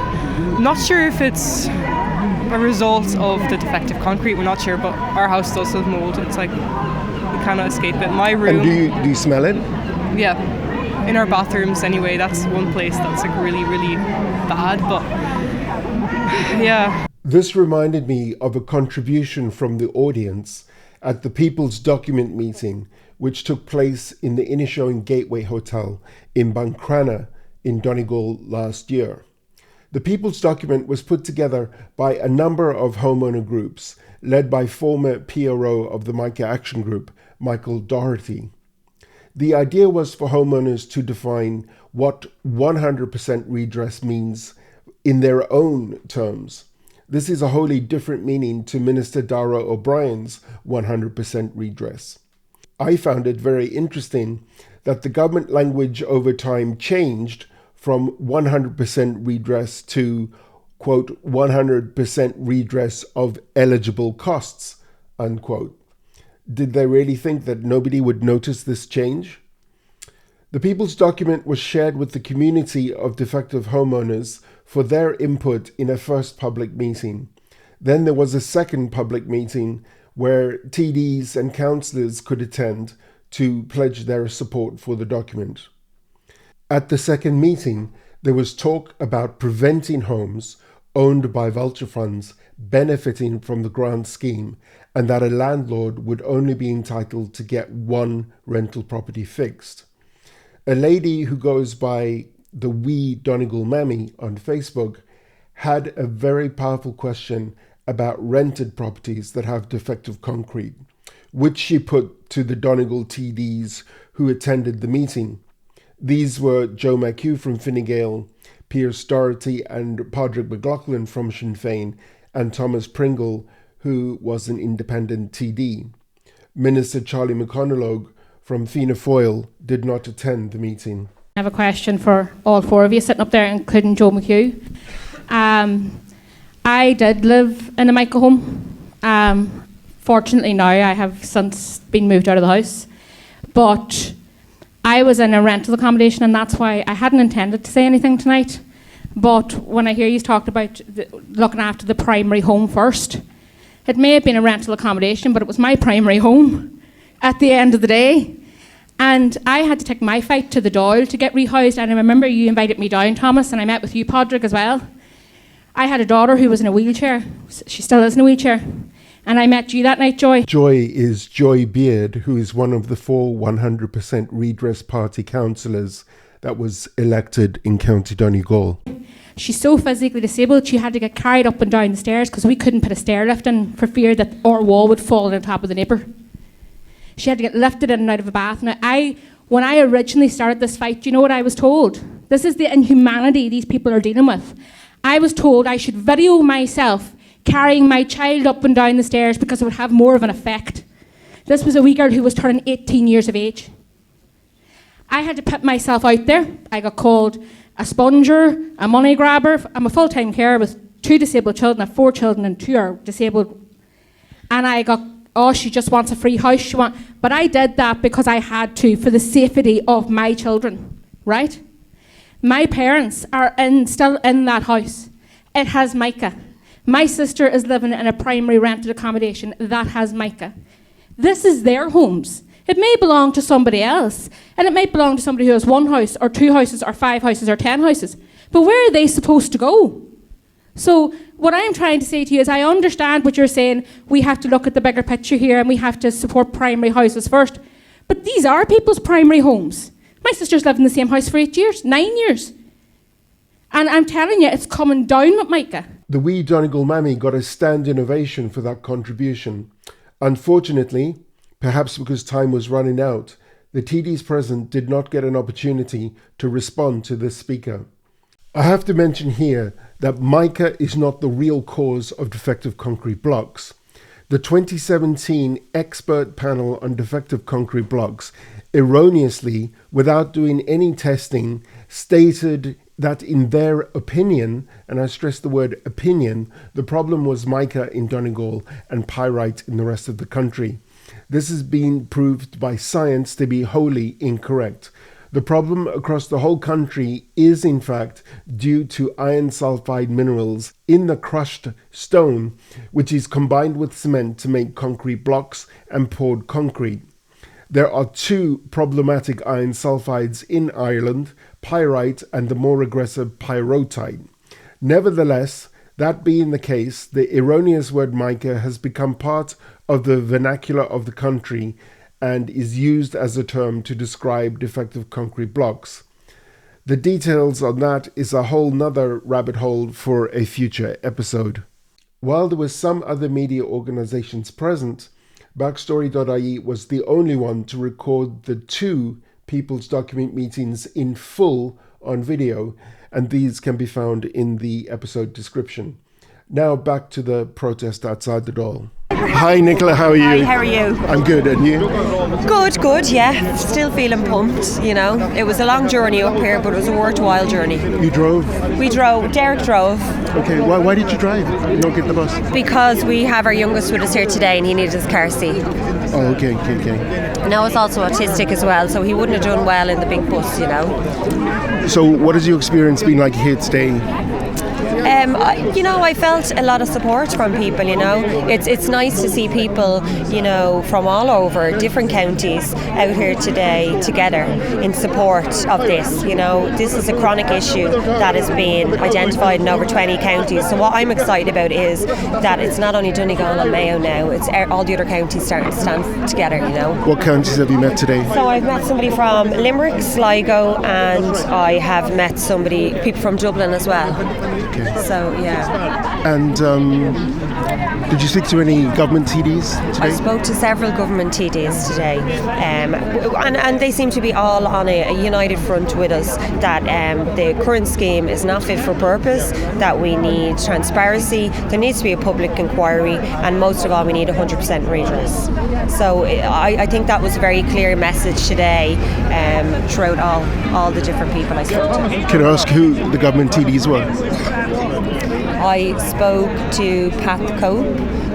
Not sure if it's a result of the defective concrete. We're not sure, but our house does have mould. It's like, we cannot escape it. My room. And do you smell it? Yeah, in our bathrooms anyway. That's one place that's like really, really bad. But yeah. This reminded me of a contribution from the audience at the People's Document meeting, which took place in the Inishowen Gateway Hotel in Bancrana in Donegal last year. The People's Document was put together by a number of homeowner groups, led by former PRO of the Micah Action Group, Michael Doherty. The idea was for homeowners to define what 100% redress means in their own terms. This is a wholly different meaning to Minister Dara O'Brien's 100% redress. I found it very interesting that the government language over time changed from 100% redress to, quote, 100% redress of eligible costs, unquote. Did they really think that nobody would notice this change? The People's Document was shared with the community of defective homeowners for their input in a first public meeting. Then there was a second public meeting where TDs and councillors could attend to pledge their support for the document. At the second meeting, there was talk about preventing homes owned by vulture funds benefiting from the grant scheme, and that a landlord would only be entitled to get one rental property fixed. A lady who goes by the Wee Donegal Mammy on Facebook had a very powerful question about rented properties that have defective concrete, which she put to the Donegal TDs who attended the meeting. These were Joe McHugh from Fine Gael, Piers Doherty and Padraig McLaughlin from Sinn Féin, and Thomas Pringle, who was an independent TD. Minister Charlie McConalogue from Fianna Fáil did not attend the meeting. I have a question for all four of you sitting up there, including Joe McHugh. I did live in a Mayo home. Fortunately now I have since been moved out of the house. But I was in a rental accommodation, and that's why I hadn't intended to say anything tonight. But when I hear you talked about looking after the primary home first, it may have been a rental accommodation, but it was my primary home at the end of the day. And I had to take my fight to the Dáil to get rehoused, and I remember you invited me down, Thomas, and I met with you, Padraig, as well. I had a daughter who was in a wheelchair. She still is in a wheelchair. And I met you that night, Joy. Joy is Joy Beard, who is one of the 4 100% Redress Party councillors that was elected in County Donegal. She's so physically disabled, she had to get carried up and down the stairs because we couldn't put a stair lift in for fear that our wall would fall on top of the neighbour. She had to get lifted in and out of a bath. Now, when I originally started this fight, do you know what I was told? This is the inhumanity these people are dealing with. I was told I should video myself carrying my child up and down the stairs because it would have more of an effect. This was a wee girl who was turning 18 years of age. I had to put myself out there. I got called a sponger, a money grabber. I'm a full-time carer with 2 disabled children. I have 4 children and 2 are disabled. And I got, she just wants a free house. But I did that because I had to for the safety of my children, right? My parents are still in that house. It has mica. My sister is living in a primary rented accommodation that has mica. This is their homes. It may belong to somebody else, and it may belong to somebody who has 1 house, or 2 houses, or 5 houses, or 10 houses. But where are they supposed to go? So what I'm trying to say to you is I understand what you're saying. We have to look at the bigger picture here, and we have to support primary houses first. But these are people's primary homes. My sister's lived in the same house for 8 years, 9 years. And I'm telling you, it's coming down with mica. The wee Donegal mammy got a standing ovation for that contribution. Unfortunately, perhaps because time was running out, the TDs present did not get an opportunity to respond to this speaker. I have to mention here that mica is not the real cause of defective concrete blocks. The 2017 expert panel on defective concrete blocks erroneously, without doing any testing, stated that in their opinion, and I stress the word opinion, the problem was mica in Donegal and pyrite in the rest of the country. This has been proved by science to be wholly incorrect. The problem across the whole country is in fact due to iron sulfide minerals in the crushed stone, which is combined with cement to make concrete blocks and poured concrete. There are 2 problematic iron sulfides in Ireland, pyrite and the more aggressive pyrrhotite. Nevertheless, that being the case, the erroneous word mica has become part of the vernacular of the country and is used as a term to describe defective concrete blocks. The details on that is a whole nother rabbit hole for a future episode. While there were some other media organizations present, Backstory.ie was the only one to record the 2 People's Document meetings in full on video, and these can be found in the episode description. Now back to the protest outside the Dáil. Hi Nicola, how are you? Hi, how are you? I'm good, and you? Good, yeah. Still feeling pumped, you know. It was a long journey up here, but it was a worthwhile journey. You drove? We drove. Derek drove. Okay, why did you drive? You don't get the bus? Because we have our youngest with us here today and he needed his car seat. Oh, okay. Now he's also autistic as well, so he wouldn't have done well in the big bus, you know. So what has your experience been like here today? I felt a lot of support from people, you know. It's nice to see people, you know, from all over, different counties out here today together in support of this, you know. This is a chronic issue that has been identified in over 20 counties. So what I'm excited about is that it's not only Donegal and Mayo now, it's all the other counties starting to stand together, you know. What counties have you met today? So I've met somebody from Limerick, Sligo, and I have met people from Dublin as well. Okay. So, yeah. And did you speak to any government TDs today? I spoke to several government TDs today, and they seem to be all on a united front with us that the current scheme is not fit for purpose, that we need transparency, there needs to be a public inquiry, and most of all we need 100% redress. So I think that was a very clear message today throughout all the different people I spoke to. Can I ask who the government TDs were? I spoke to Pat the Cope,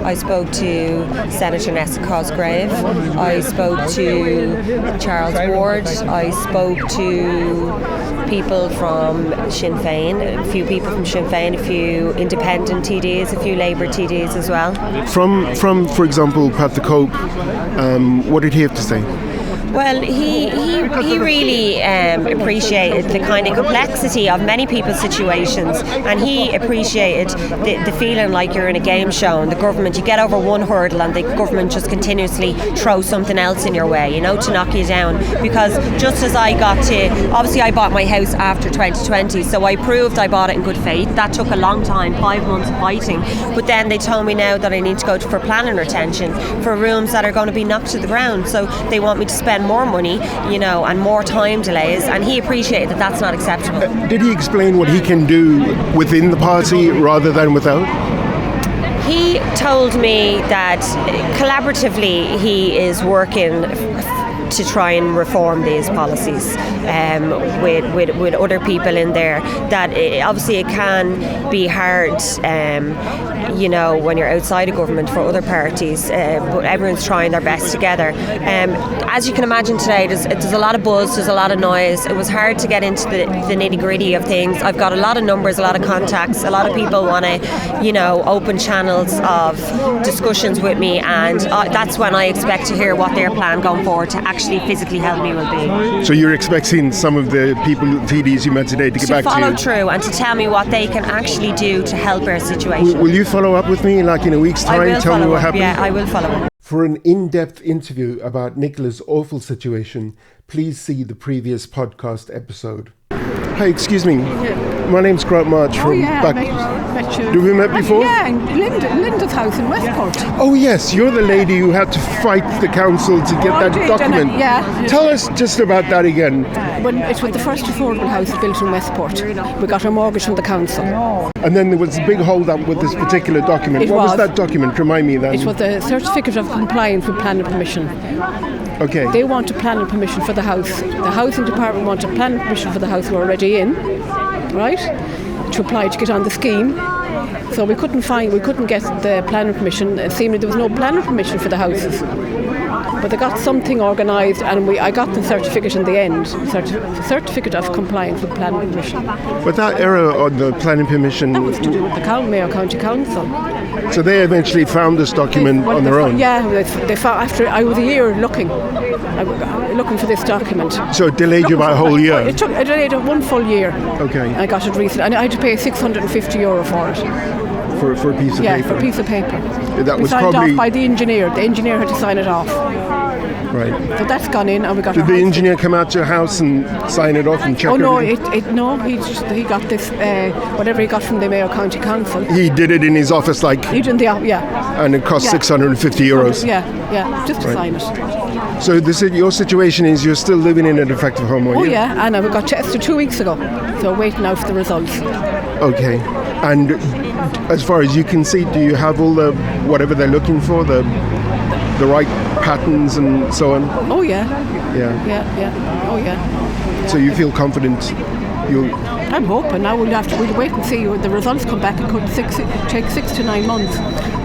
I spoke to Senator Nessa Cosgrave, I spoke to Charles Ward, I spoke to people from Sinn Féin, a few people from Sinn Féin, a few independent TDs, a few Labour TDs as well. From for example, Pat the Cope, what did he have to say? Well, he really appreciated the kind of complexity of many people's situations, and he appreciated the feeling like you're in a game show and the government, you get over one hurdle and the government just continuously throws something else in your way, to knock you down. Because just as I got to, obviously I bought my house after 2020, so I proved I bought it in good faith. That took a long time, 5 months of fighting, but then they told me now that I need to go for planning retention for rooms that are going to be knocked to the ground, so they want me to spend more money, and more time delays, and he appreciated that that's not acceptable. Did he explain what he can do within the party rather than without? He told me that collaboratively he is working to try and reform these policies with other people in there. That obviously it can be hard, when you're outside of government for other parties, but everyone's trying their best together. As you can imagine today, there's a lot of buzz, there's a lot of noise. It was hard to get into the nitty-gritty of things. I've got a lot of numbers, a lot of contacts. A lot of people want to, open channels of discussions with me, and that's when I expect to hear what their plan going forward to actually physically help me will be. So you're expecting some of the people, TDs you met today, to get back to you? To follow through and to tell me what they can actually do to help our situation. Will you follow up with me, like in a week's time, tell me what happened? Yeah, I will follow up. For an in-depth interview about Nicola's awful situation, please see the previous podcast episode. Hi, excuse me. My name's Grant March from met you. Have we met before? Yeah, in Linda's house in Westport. Oh yes, you're the lady who had to fight the council to get that document. Tell us just about that again. When it was the first affordable house built in Westport. We got our mortgage from the council. And then there was a big hold up with this particular document. What was that document? Remind me then. It was the certificate of compliance with planning permission. Okay. They wanted planning permission for the house. The housing department wanted planning permission for the house we're already in, right? To apply to get on the scheme. So we couldn't get the planning permission. Seemingly there was no planning permission for the houses. But they got something organised, and I got the certificate in the end, certificate of compliance with planning permission. But that error on the planning permission... That was to do with the Mayo County Council. So they eventually found this document on their own? Yeah, they found, after I was a year looking for this document. So it delayed you by a whole year? It delayed 1 full year. Okay. I got it recently, and I had to pay €650 for it. For a piece of paper? Yeah, for a piece of paper. That was signed probably... off by the engineer. The engineer had to sign it off. Right. So that's gone in, and we got. Did the engineer come out to your house and sign it off and check it? No, he got this whatever he got from the Mayo County Council. He did it in his office, like. He did yeah. And it cost €650. Yeah, just to sign it. So your situation is you're still living in a defective home, are you? Oh yeah, and we got tested 2 weeks ago, so waiting now for the results. Okay, and as far as you can see, do you have all the whatever they're looking for, the right patterns and so on? Oh yeah. Yeah. Oh yeah. So you feel confident? I'm hoping. Now we'll wait and see when the results come back. It could take 6 to 9 months.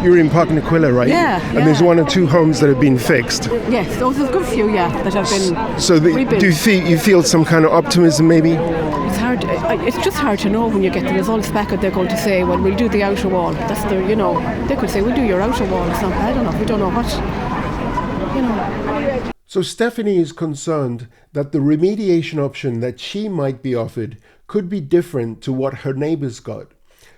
You're in Parknaquilla, right? Yeah. And there's 1 or 2 homes that have been fixed. Yes, there's a good few, that have been. So do you feel some kind of optimism, maybe? It's hard. It's just hard to know when you get the results back. And they're going to say, "Well, we'll do the outer wall." That's they could say, "We'll do your outer wall." It's not bad enough. We don't know what. So Stephanie is concerned that the remediation option that she might be offered could be different to what her neighbours got.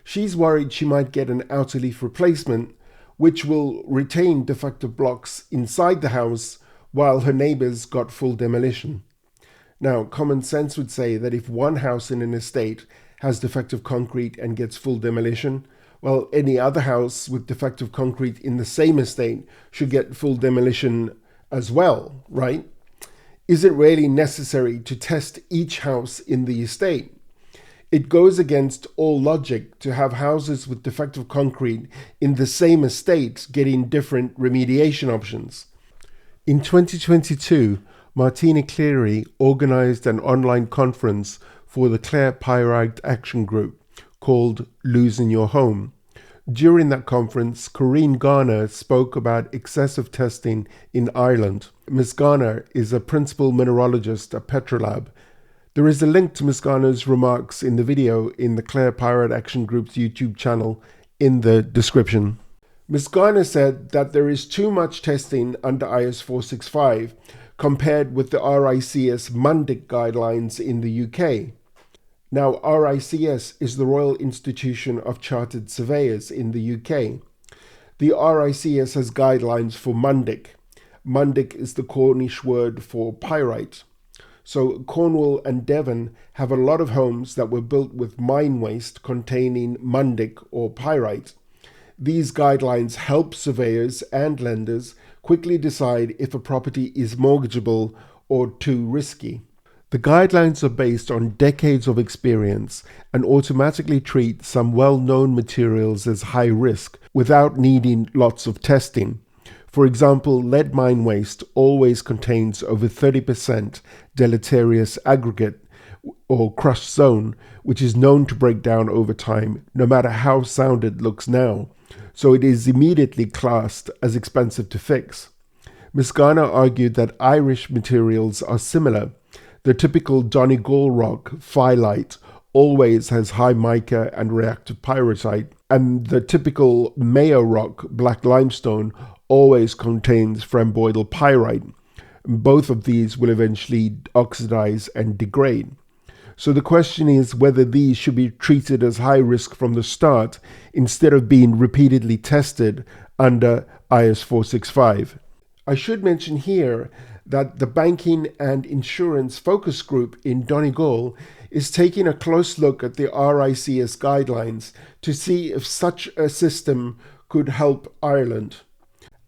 She's worried she might get an outer leaf replacement, which will retain defective blocks inside the house, while her neighbours got full demolition. Now, common sense would say that if one house in an estate has defective concrete and gets full demolition, well, any other house with defective concrete in the same estate should get full demolition as well, right? Is it really necessary to test each house in the estate? It goes against all logic to have houses with defective concrete in the same estate getting different remediation options. In 2022, Martina Cleary organised an online conference for the Clare Pyrite Action Group called Losing Your Home. During that conference, Corinne Garner spoke about excessive testing in Ireland. Ms. Garner is a principal mineralogist at Petrolab. There is a link to Ms. Garner's remarks in the video in the Clare Pyrite Action Group's YouTube channel in the description. Ms. Garner said that there is too much testing under IS 465, compared with the RICS Mundic guidelines in the UK. Now, RICS is the Royal Institution of Chartered Surveyors in the UK. The RICS has guidelines for Mundic. Mundic is the Cornish word for pyrite. So Cornwall and Devon have a lot of homes that were built with mine waste containing Mundic or pyrite. These guidelines help surveyors and lenders quickly decide if a property is mortgageable or too risky. The guidelines are based on decades of experience and automatically treat some well-known materials as high risk without needing lots of testing. For example, lead mine waste always contains over 30% deleterious aggregate or crushed zone, which is known to break down over time, no matter how sound it looks now. So it is immediately classed as expensive to fix. Ms. Garner argued that Irish materials are similar. The typical Donegal rock, phyllite, always has high mica and reactive pyrrhotite, and the typical Mayo rock, black limestone, always contains rhomboidal pyrite. Both of these will eventually oxidize and degrade. So the question is whether these should be treated as high risk from the start instead of being repeatedly tested under IS 465. I should mention here that the Banking and Insurance Focus Group in Donegal is taking a close look at the RICS guidelines to see if such a system could help Ireland.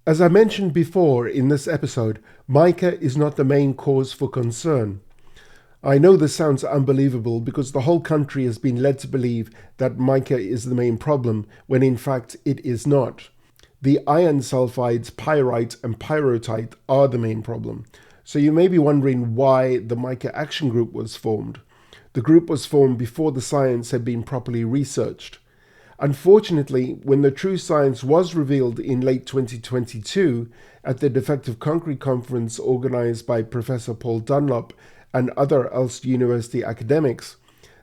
As I mentioned before in this episode, mica is not the main cause for concern. I know this sounds unbelievable because the whole country has been led to believe that mica is the main problem, when in fact it is not. The iron sulfides, pyrite and pyrrhotite are the main problem. So you may be wondering why the Mica Action Group was formed. The group was formed before the science had been properly researched. Unfortunately, when the true science was revealed in late 2022 at the Defective Concrete Conference organised by Professor Paul Dunlop and other Ulster University academics,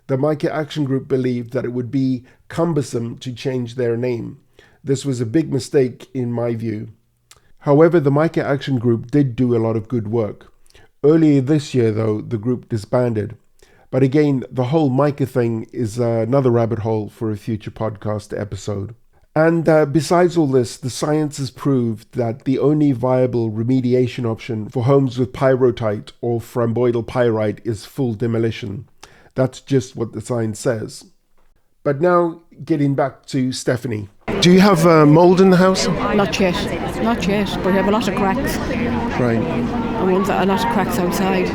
the Mica Action Group believed that it would be cumbersome to change their name. This was a big mistake in my view. However, the Mica Action Group did do a lot of good work. Earlier this year, though, the group disbanded. But again, the whole mica thing is another rabbit hole for a future podcast episode. And besides all this, the science has proved that the only viable remediation option for homes with pyrrhotite or rhomboidal pyrite is full demolition. That's just what the science says. But now, getting back to Stephanie. Do you have mould in the house? Not yet, but we have a lot of cracks. Right. And a lot of cracks outside.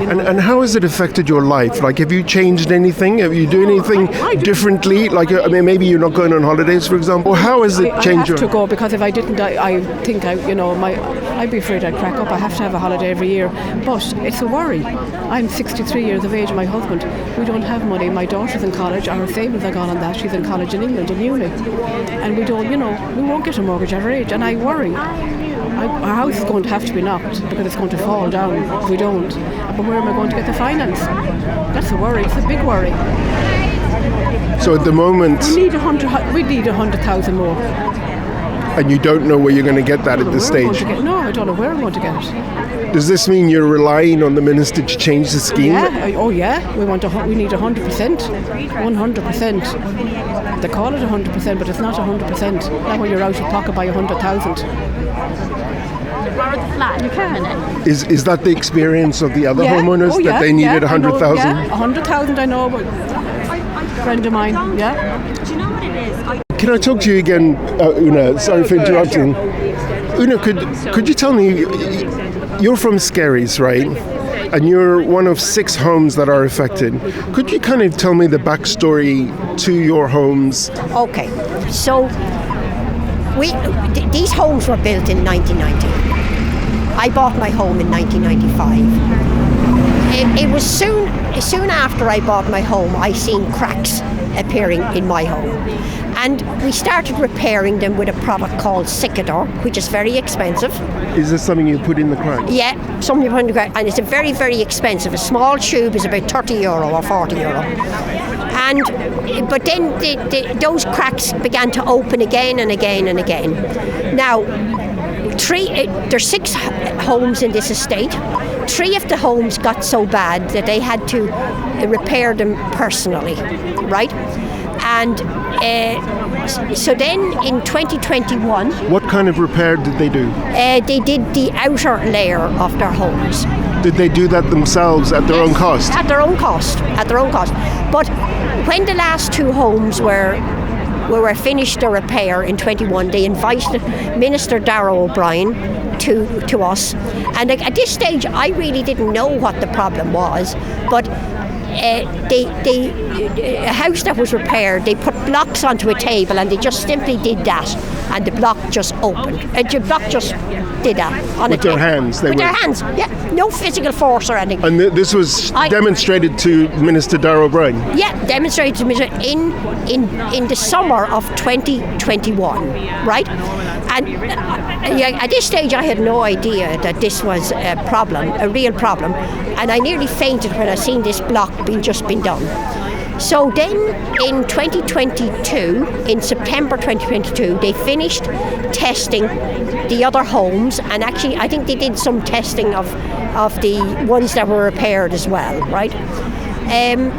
And how has it affected your life? Like, have you changed anything? Have you done anything differently? Like, I mean, maybe you're not going on holidays, for example. How has it changed your... I have to go, because if I didn't, I think I'd be afraid I'd crack up. I have to have a holiday every year. But it's a worry. I'm 63 years of age, my husband. We don't have money. My daughter's in college. Our savings are gone on that. She's in college in England, in uni. And we don't, we won't get a mortgage at our age. And I worry. Our house is going to have to be knocked because it's going to fall down if we don't. But where am I going to get the finance? That's a worry. It's a big worry. So at the moment... We need 100,000 more. And you don't know where you're going to get that at this stage? No, I don't know where I'm going to get it. Does this mean you're relying on the minister to change the scheme? Yeah. Oh, yeah. We need 100%. 100%. They call it 100%, but it's not 100%. Not when you're out of pocket by 100,000. Is that the experience of the other homeowners, that they needed 100,000? Yeah, 100,000 I know, but a friend of mine, yeah. Do you know what it is? Can I talk to you again, Una? Sorry for interrupting. Una, could you tell me, you're from Skerries, right? And you're one of 6 homes that are affected. Could you kind of tell me the backstory to your homes? Okay, so these homes were built in 1990. I bought my home in 1995. It was soon after I bought my home, I seen cracks appearing in my home. And we started repairing them with a product called Sicador, which is very expensive. Is this something you put in the cracks? Yeah, something you put in the cracks. And it's a very, very expensive. A small tube is about €30 or €40. But then those cracks began to open again and again and again. Now, There's 6 homes in this estate. 3 of the homes got so bad that they had to repair them personally, right? And so then in 2021... What kind of repair did they do? They did the outer layer of their homes. Did they do that themselves at their own cost? At their own cost. But when the last 2 homes were finished the repair in 21, they invited Minister Darragh O'Brien to us. And at this stage, I really didn't know what the problem was, but a house that was repaired, they put blocks onto a table and they just simply did that, and the block just opened. The block just did that on with their hands. With their hands, yeah, no physical force or anything. And this was demonstrated to Minister Darragh O'Brien. Yeah, demonstrated to Minister in the summer of 2021, right? And at this stage, I had no idea that this was a problem, a real problem, and I nearly fainted when I seen this block just been done. So then in 2022, in September 2022, they finished testing the other homes, and actually I think they did some testing of the ones that were repaired as well, right? And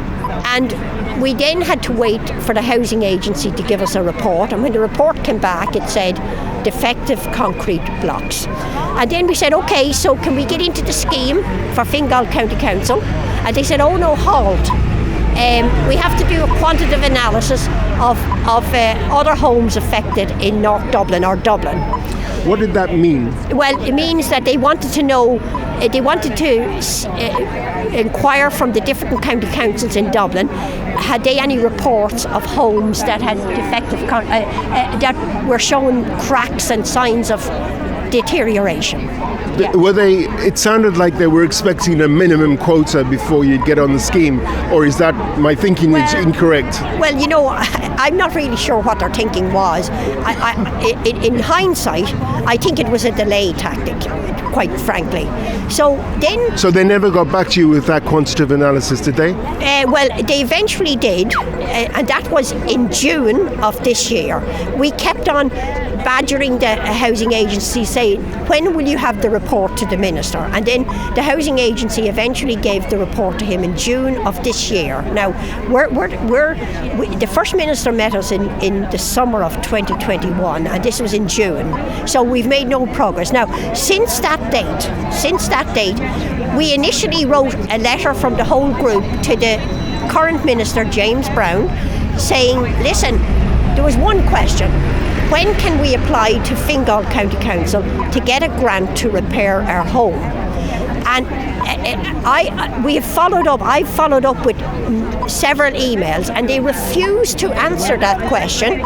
we then had to wait for the housing agency to give us a report, and when the report came back it said defective concrete blocks. And then we said, okay, so can we get into the scheme for Fingal County Council? And they said, oh no, halt. We have to do a quantitative analysis of other homes affected in North Dublin or Dublin. What did that mean? Well, it means that they wanted to know, they wanted to inquire from the different county councils in Dublin, had they any reports of homes that had defective, that were showing cracks and signs of deterioration. Yeah. Were they? It sounded like they were expecting a minimum quota before you'd get on the scheme, or is that my thinking is incorrect? Well, you know, I'm not really sure what their thinking was. In hindsight, I think it was a delay tactic, quite frankly. So they never got back to you with that quantitative analysis, did they? Well, they eventually did, and that was in June of this year. We kept on badgering the housing agency, saying, when will you have the report to the minister? And then the housing agency eventually gave the report to him in June of this year. Now, the first minister met us in the summer of 2021, and this was in June. So we've made no progress. Now, since that date, we initially wrote a letter from the whole group to the current minister, James Brown, saying, listen, there was one question. When can we apply to Fingal County Council to get a grant to repair our home? And I've followed up with several emails, and they refuse to answer that question.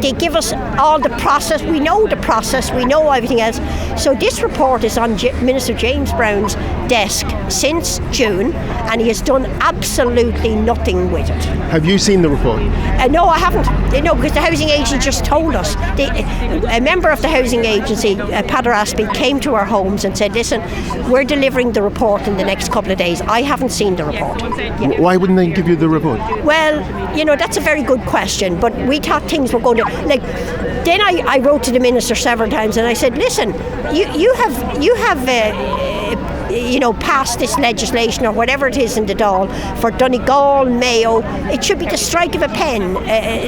They give us all the process. We know the process. We know everything else. So this report is on Minister James Brown's desk since June, and he has done absolutely nothing with it. Have you seen the report? No, I haven't. No, because the housing agency just told us. A member of the housing agency, Padder Aspie, came to our homes and said, listen, we're delivering the report in the next couple of days. I haven't seen the report. Yeah. Why wouldn't they give you the report? Well, you know, that's a very good question, but we thought things were going to, like, then I wrote to the minister several times and I said, listen, you have passed this legislation or whatever it is in the Dáil for Donegal, Mayo. It should be the strike of a pen,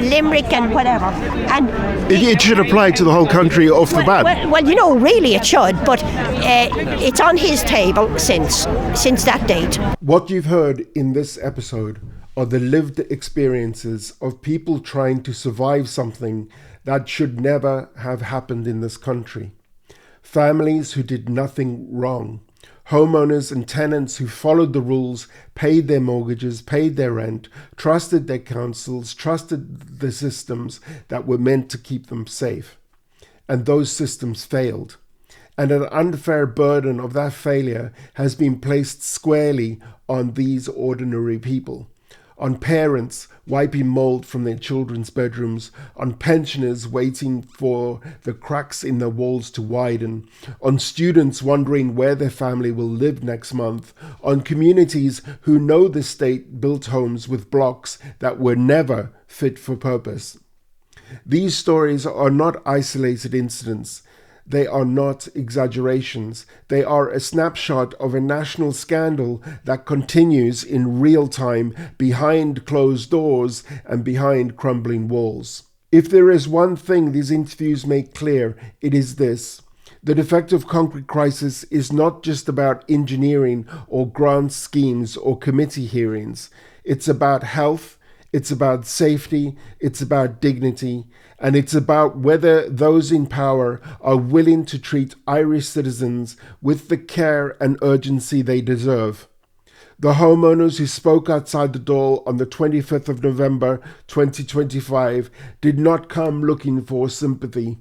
Limerick and whatever. And it should apply to the whole country off the bat. Well, you know, really it should, but it's on his table since that date. What you've heard in this episode are the lived experiences of people trying to survive something that should never have happened in this country. Families who did nothing wrong. Homeowners and tenants who followed the rules, paid their mortgages, paid their rent, trusted their councils, trusted the systems that were meant to keep them safe. And those systems failed. And an unfair burden of that failure has been placed squarely on these ordinary people. On parents wiping mould from their children's bedrooms, on pensioners waiting for the cracks in their walls to widen, on students wondering where their family will live next month, on communities who know the state built homes with blocks that were never fit for purpose. These stories are not isolated incidents. They are not exaggerations. They are a snapshot of a national scandal that continues in real time behind closed doors and behind crumbling walls. If there is one thing these interviews make clear, it is this. The defective concrete crisis is not just about engineering or grant schemes or committee hearings. It's about health, it's about safety, it's about dignity, and it's about whether those in power are willing to treat Irish citizens with the care and urgency they deserve. The homeowners who spoke outside the Dáil on the 25th of November 2025 did not come looking for sympathy.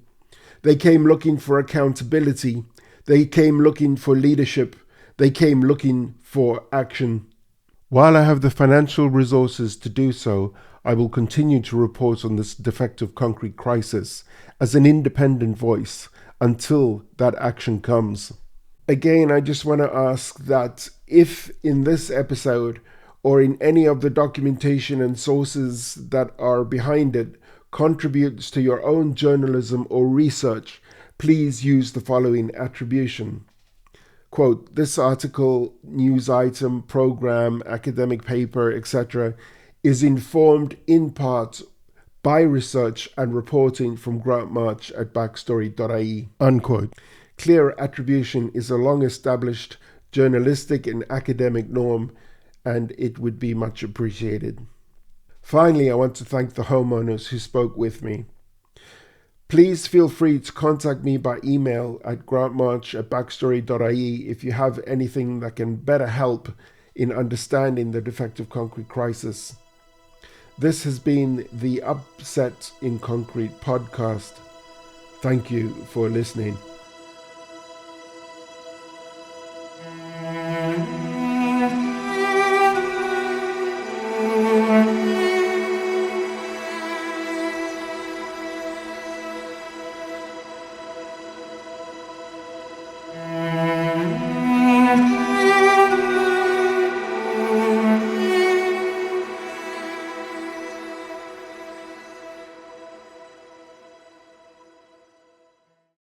They came looking for accountability. They came looking for leadership. They came looking for action. While I have the financial resources to do so, I will continue to report on this defective concrete crisis as an independent voice until that action comes. Again, I just want to ask that if in this episode or in any of the documentation and sources that are behind it contributes to your own journalism or research, please use the following attribution. Quote, this article, news item, program, academic paper, etc. is informed in part by research and reporting from Grant March at Backstory.ie. Unquote. Clear attribution is a long-established journalistic and academic norm, and it would be much appreciated. Finally, I want to thank the homeowners who spoke with me. Please feel free to contact me by email at grantmarch@backstory.ie if you have anything that can better help in understanding the defective concrete crisis. This has been the Upset in Concrete podcast. Thank you for listening.